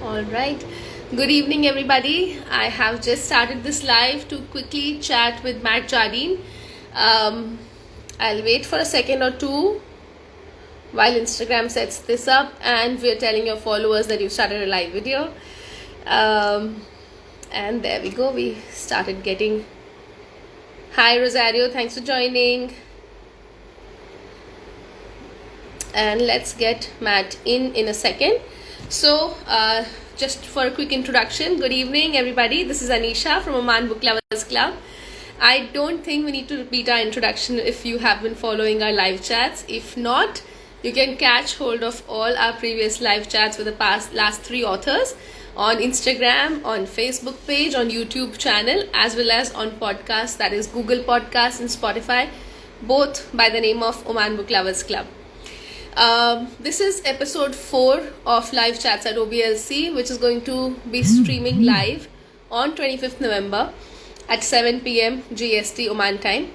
All right. Good evening, everybody. I have just started this live to quickly chat with Matt Jardine. Um, I'll wait for a second or two while Instagram sets this up, and we're telling your followers that you started a live video. Um, and there we go. We started getting. Hi, Rosario. Thanks for joining. And let's get Matt in a second. So just for a quick introduction, good evening everybody, this is Anisha from Oman Book Lovers Club. I don't think we need to repeat our introduction if you have been following our live chats. If not, you can catch hold of all our previous live chats with the last 3 authors on Instagram, on Facebook page, on YouTube channel, as well as on podcasts, that is Google Podcasts and Spotify, both by the name of Oman Book Lovers Club. This is episode 4 of live chats at OBLC, which is going to be streaming live on 25th November at 7 p.m. GST Oman time.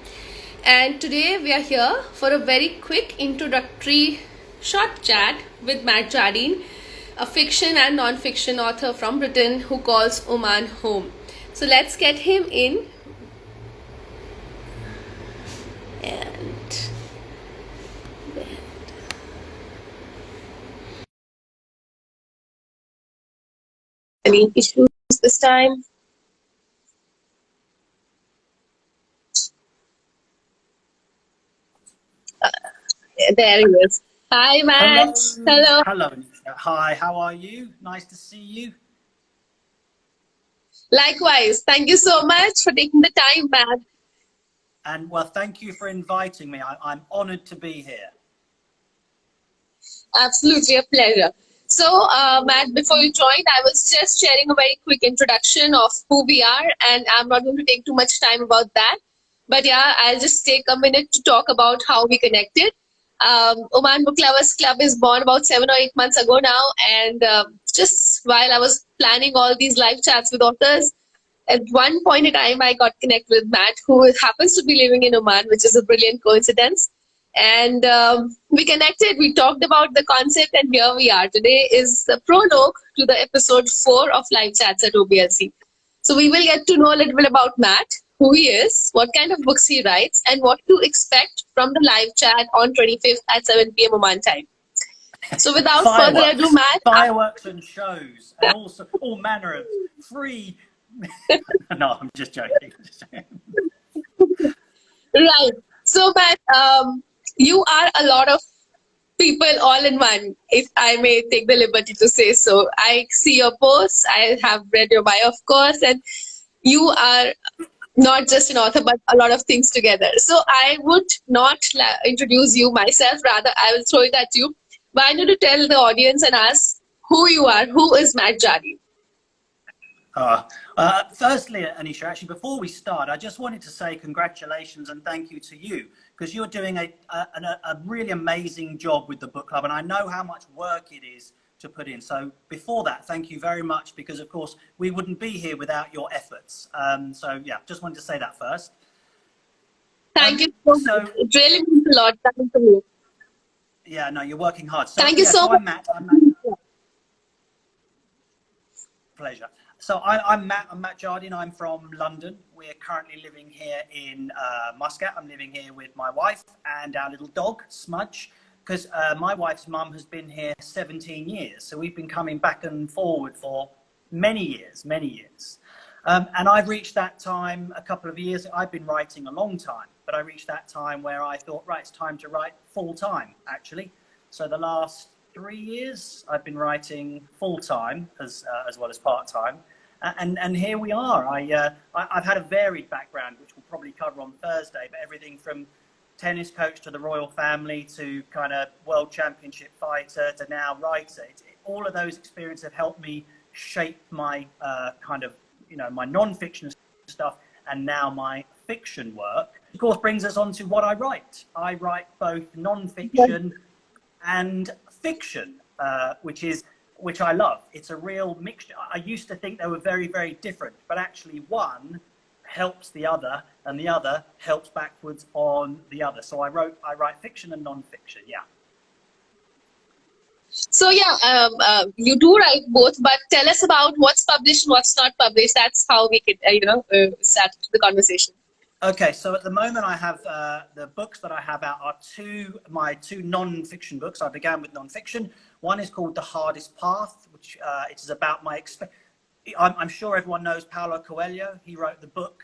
And today we are here for a very quick introductory short chat with Matt Jardine, a fiction and non-fiction author from Britain who calls Oman home. So let's get him in. And any issues this time? There he is. Hi, Matt. Hello. Hello. Hi, how are you? Nice to see you. Likewise. Thank you so much for taking the time, Matt. And well, thank you for inviting me. I'm honored to be here. Absolutely a pleasure. So, Matt, before you joined, I was just sharing a very quick introduction of who we are, and I'm not going to take too much time about that. But yeah, I'll just take a minute to talk about how we connected. Oman Book Lovers Club is born about 7 or 8 months ago now, and just while I was planning all these live chats with authors, at one point in time, I got connected with Matt, who happens to be living in Oman, which is a brilliant coincidence. And we connected, we talked about the concept, and here we are. Today is the prologue to the episode 4 of Live Chats at OBLC. So we will get to know a little bit about Matt, who he is, what kind of books he writes, and what to expect from the live chat on 25th at 7 p.m. Oman time. So without further ado, Matt. Fireworks and shows, and also all manner of free. No, I'm just joking. Right. So, Matt, you are a lot of people all in one, if I may take the liberty to say so. I see your posts, I have read your bio, of course, and you are not just an author, but a lot of things together. So I would not introduce you myself, rather I will throw it at you. But I need to tell the audience and ask who you are. Who is Matt Jardine? Firstly, Anisha, actually, before we start, I just wanted to say congratulations and thank you to you, because you're doing a really amazing job with the book club, and I know how much work it is to put in. So before that, thank you very much, because of course we wouldn't be here without your efforts. So yeah, just wanted to say that first. Thank you so much. It really means a lot coming from you. Yeah, no, you're working hard. So, thank you so much. I'm Matt. Pleasure. So I'm Matt Jardine. I'm from London. We're currently living here in Muscat. I'm living here with my wife and our little dog, Smudge, because my wife's mum has been here 17 years. So we've been coming back and forward for many years. And I've reached that time a couple of years. I've been writing a long time, but I reached that time where I thought, right, it's time to write full time, actually. So the last 3 years, I've been writing full time as well as part time. And here we are. I've had a varied background, which we'll probably cover on Thursday, but everything from tennis coach to the royal family to kind of world championship fighter to now writer. All of those experiences have helped me shape my my non-fiction stuff and now my fiction work. Of course, brings us on to what I write. I write both non-fiction and fiction, which I love. It's a real mixture. I used to think they were very, very different, but actually one helps the other and the other helps backwards on the other. So I write fiction and non-fiction, yeah. So yeah, you do write both, but tell us about what's published and what's not published. That's how we could, start the conversation. Okay, so at the moment I have the books that I have out are my two non-fiction books. I began with non-fiction. One is called The Hardest Path, which it is about I'm sure everyone knows Paulo Coelho. He wrote the book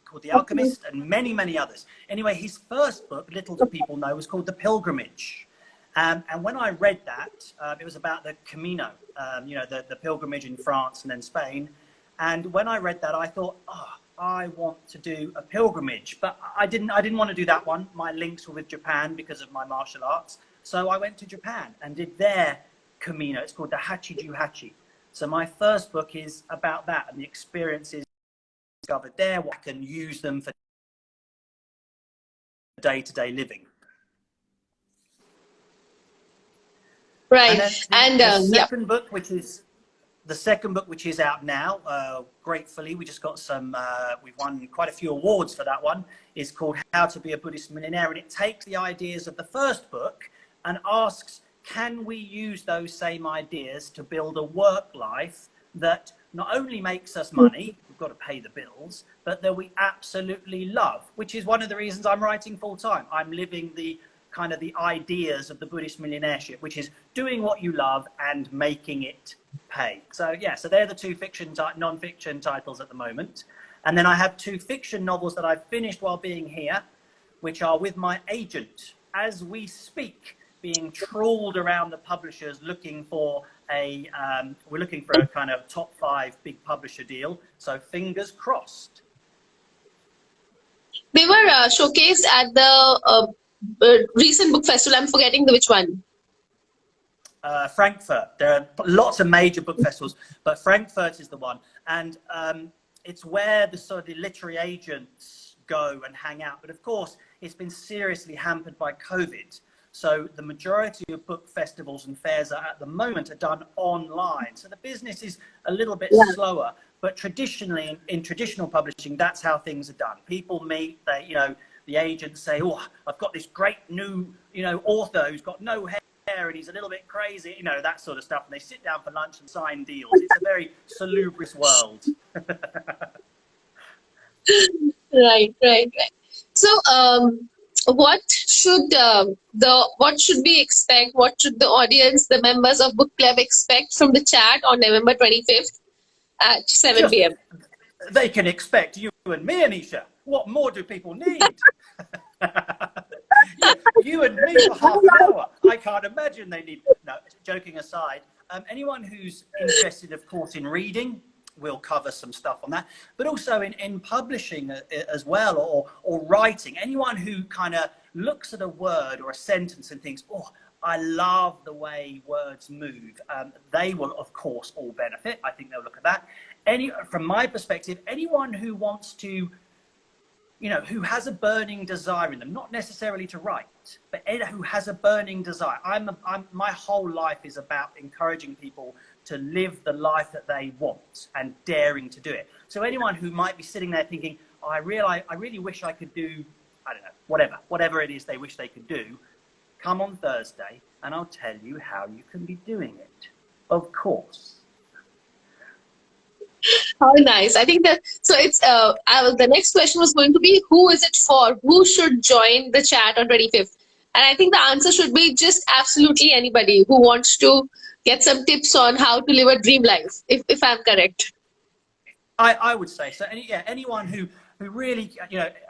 called The Alchemist and many, many others. Anyway, his first book, little do people know, was called The Pilgrimage. And when I read that, it was about the Camino, the pilgrimage in France and then Spain. And when I read that, I thought, I want to do a pilgrimage, but I didn't want to do that one. My links were with Japan because of my martial arts. So I went to Japan and did their Camino. It's called the Hachi-Ju Hachi. So my first book is about that and the experiences discovered there. I can use them for day-to-day living. Right. And the second book, which is out now, gratefully, we just got we've won quite a few awards for that one, is called How to Be a Buddhist Millionaire. And it takes the ideas of the first book and asks, can we use those same ideas to build a work life that not only makes us money, we've got to pay the bills, but that we absolutely love, which is one of the reasons I'm writing full time. I'm living the ideas of the Buddhist millionaireship, which is doing what you love and making it pay. So yeah, so they're the two non-fiction titles at the moment. And then I have two fiction novels that I've finished while being here, which are with my agent as we speak, being trawled around the publishers looking for we're looking for a kind of top 5 big publisher deal. So fingers crossed. They were showcased at the recent book festival. I'm forgetting which one. Frankfurt. There are lots of major book festivals, but Frankfurt is the one. And it's where the literary agents go and hang out. But of course, it's been seriously hampered by COVID. So the majority of book festivals and fairs at the moment are done online. So the business is a little bit slower. But traditionally, in traditional publishing, that's how things are done. People meet, the agents say, I've got this great new, author who's got no hair and he's a little bit crazy, that sort of stuff. And they sit down for lunch and sign deals. It's a very salubrious world. Right. So, what should we expect? What should the audience, the members of Book Club expect from the chat on November 25th at 7 p.m.? They can expect you and me, Anisha. What more do people need? You and me for half an hour. I can't imagine they need. No, joking aside, anyone who's interested, of course, in reading, we'll cover some stuff on that, but also in publishing as well, or writing. Anyone who kind of looks at a word or a sentence and thinks, I love the way words move, they will, of course, all benefit. I think they'll look at that. From my perspective, anyone who wants to, who has a burning desire in them, not necessarily to write, but who has a burning desire. My whole life is about encouraging people to live the life that they want and daring to do it. So anyone who might be sitting there thinking, I really wish I could do, I don't know, whatever it is they wish they could do, come on Thursday and I'll tell you how you can be doing it. Of course. How nice. I think that, so it's, the next question was going to be, who is it for? Who should join the chat on 25th? And I think the answer should be just absolutely anybody who wants to get some tips on how to live a dream life, if I'm correct. I would say so. Anyone who really,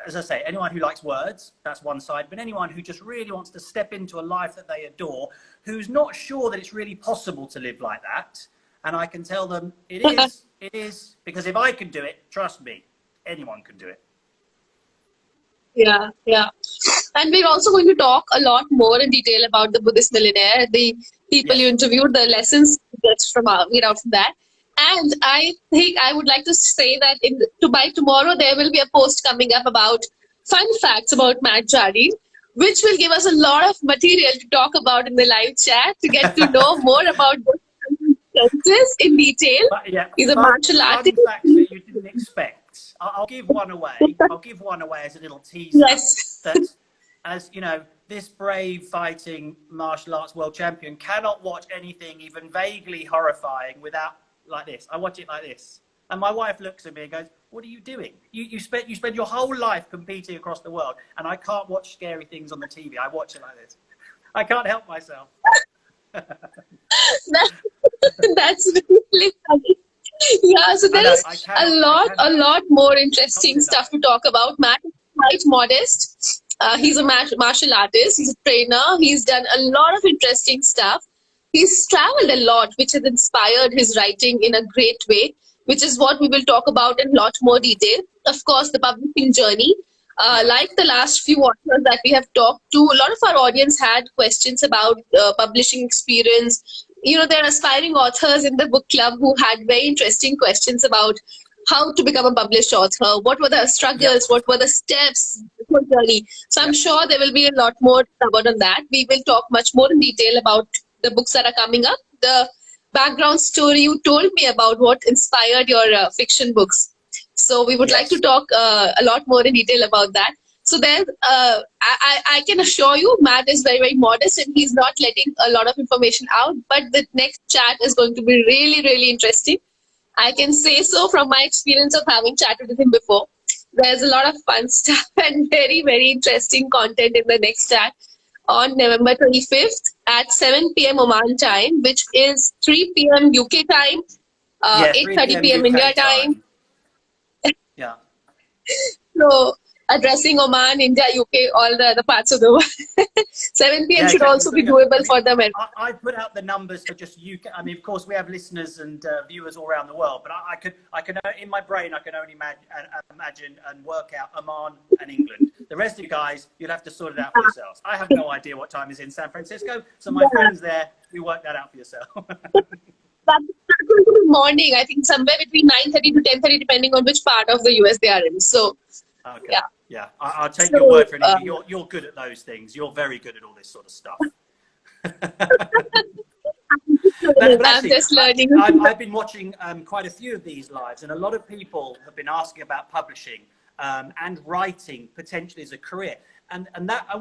as I say, anyone who likes words, that's one side, but anyone who just really wants to step into a life that they adore, who's not sure that it's really possible to live like that. And I can tell them it is, because if I can do it, trust me, anyone can do it. Yeah. And we're also going to talk a lot more in detail about the Buddhist millionaire, the people you interviewed, the lessons that's from out from that. And I think I would like to say that by tomorrow, there will be a post coming up about fun facts about Matt Jardine, which will give us a lot of material to talk about in the live chat, to get to know more about senses in detail. He's a martial artist. Fun facts that you didn't expect. I'll give one away. I'll give one away as a little teaser. Yes. That, as you know, this brave fighting martial arts world champion cannot watch anything even vaguely horrifying without like this. I watch it like this. And my wife looks at me and goes, what are you doing? You spend your whole life competing across the world, and I can't watch scary things on the TV. I watch it like this. I can't help myself. That's really funny. Yeah, so there's a lot more interesting stuff to talk about. Matt is quite modest. He's a martial artist. He's a trainer. He's done a lot of interesting stuff. He's traveled a lot, which has inspired his writing in a great way, which is what we will talk about in a lot more detail. Of course, the publishing journey. Like the last few authors that we have talked to, a lot of our audience had questions about publishing experience. You know, there are aspiring authors in the book club who had very interesting questions about how to become a published author, what were the struggles, what were the steps, the journey. So I'm sure there will be a lot more covered on that. We will talk much more in detail about the books that are coming up, the background story you told me about, what inspired your fiction books. So we would like to talk a lot more in detail about that. So then I can assure you, Matt is very, very modest and he's not letting a lot of information out. But the next chat is going to be really, really interesting. I can say so from my experience of having chatted with him before. There's a lot of fun stuff and very, very interesting content in the next chat on November 25th at 7 p.m. Oman time, which is 3 p.m. UK time, 8:30 p.m. India time. Yeah. So addressing Oman, India, UK, all the other parts of the world. 7 p.m. should also be doable for them. I put out the numbers for just UK. I mean, of course, we have listeners and viewers all around the world, but I can in my brain, I can only imagine and work out Oman and England. The rest of you guys, you'll have to sort it out for yourselves. I have no idea what time is in San Francisco, so my friends there, you work that out for yourself. That's going to be morning, I think somewhere between 9:30 to 10:30, depending on which part of the US they are in. So, okay. Yeah, I'll take your word for it. You're good at those things. You're very good at all this sort of stuff. but I'm just learning. I've been watching quite a few of these lives, and a lot of people have been asking about publishing and writing potentially as a career, and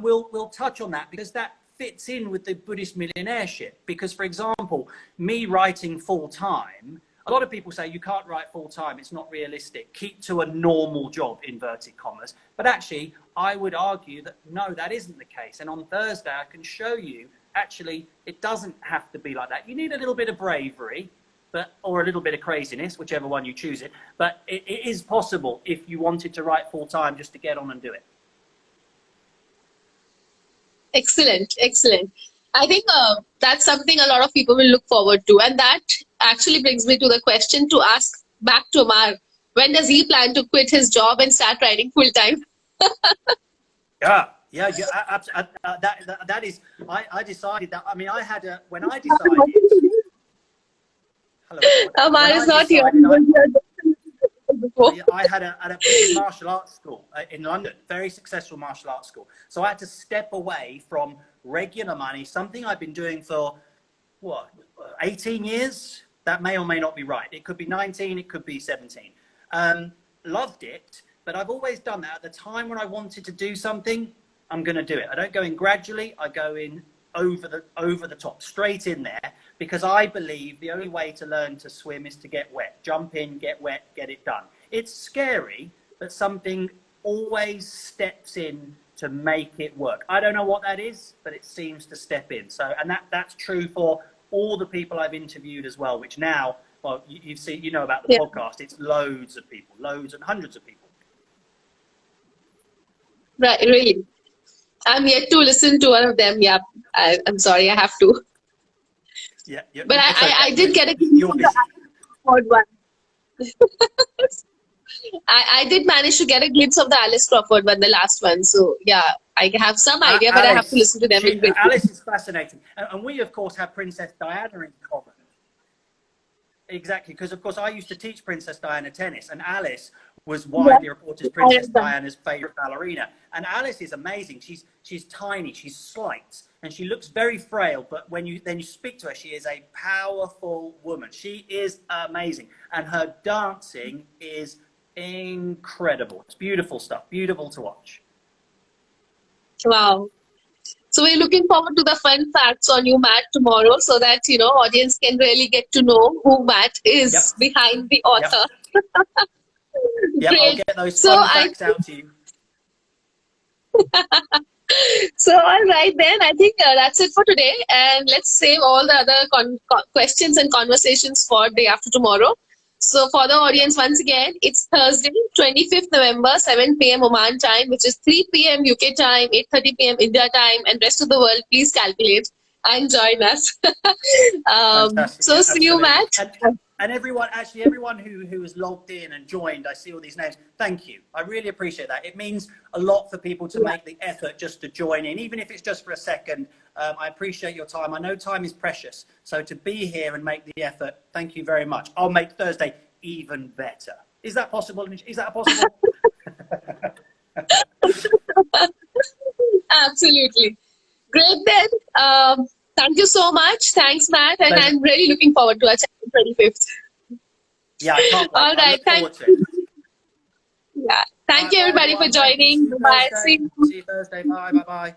we'll touch on that because that fits in with the Buddhist millionaireship. Because, for example, me writing full time, a lot of people say you can't write full time, it's not realistic, keep to a normal job, inverted commas. But actually, I would argue that no, that isn't the case. And on Thursday, I can show you actually it doesn't have to be like that. You need a little bit of bravery, or a little bit of craziness, whichever one you choose it. But it is possible if you wanted to write full time just to get on and do it. Excellent, excellent. I think that's something a lot of people will look forward to. And that actually brings me to the question to ask back to Omar. When does he plan to quit his job and start writing full time? That is, I decided that, I mean, I had when I decided. Hello. Omar is not here. I had a big martial arts school in London, very successful martial arts school. So I had to step away from regular money, something I've been doing for, 18 years? That may or may not be right. It could be 19, it could be 17. Loved it, but I've always done that. At the time when I wanted to do something, I'm going to do it. I don't go in gradually, I go in over the top, straight in there, because I believe the only way to learn to swim is to get wet. Jump in, get wet, get it done. It's scary, but something always steps in to make it work. I don't know what that is, but it seems to step in. So, and that's true for all the people I've interviewed as well, which now, well, you've seen, you know about the podcast, it's loads of people, loads and hundreds of people. Right, really. I'm yet to listen to one of them. Yeah, I'm sorry, I have to. Yeah, but I did get a glimpse of the Crawford one. I did manage to get a glimpse of the Alice Crawford one, the last one. So yeah, I have some idea, but I have to listen to them. Alice is fascinating, and we of course have Princess Diana in common. Exactly, because of course I used to teach Princess Diana tennis, and Alice was widely reported as Princess Diana's favorite ballerina. And Alice is amazing. She's tiny, she's slight, and she looks very frail. But when you speak to her, she is a powerful woman. She is amazing, and her dancing is incredible. It's beautiful stuff, beautiful to watch. Wow. So we're looking forward to the fun facts on you, Matt, tomorrow, so that audience can really get to know who Matt Yep. is behind the author. Yep. I'll Great. get those So fun facts out to you. So, all right, then I think that's it for today. And let's save all the other questions and conversations for day after tomorrow. So, for the audience, once again, it's Thursday, 25th November, 7 p.m. Oman time, which is 3 p.m. UK time, 8:30 p.m. India time, and rest of the world, please calculate and join us. Fantastic. So, Yeah, see you, absolutely. Matt. And everyone who has logged in and joined, I see all these names. Thank you. I really appreciate that. It means a lot for people to make the effort just to join in, even if it's just for a second. I appreciate your time. I know time is precious. So to be here and make the effort, thank you very much. I'll make Thursday even better. Is that possible? Is that possible? Absolutely. Great then. Thank you so much. Thanks, Matt. And Pleasure. I'm really looking forward to our chat on 25th. Yeah, I can't wait. All I right. look forward to it. Yeah. Thank you, Bye, everybody, for everyone. Thank you. See joining. you Bye. Thursday. See you Thursday. Bye. Bye. Bye.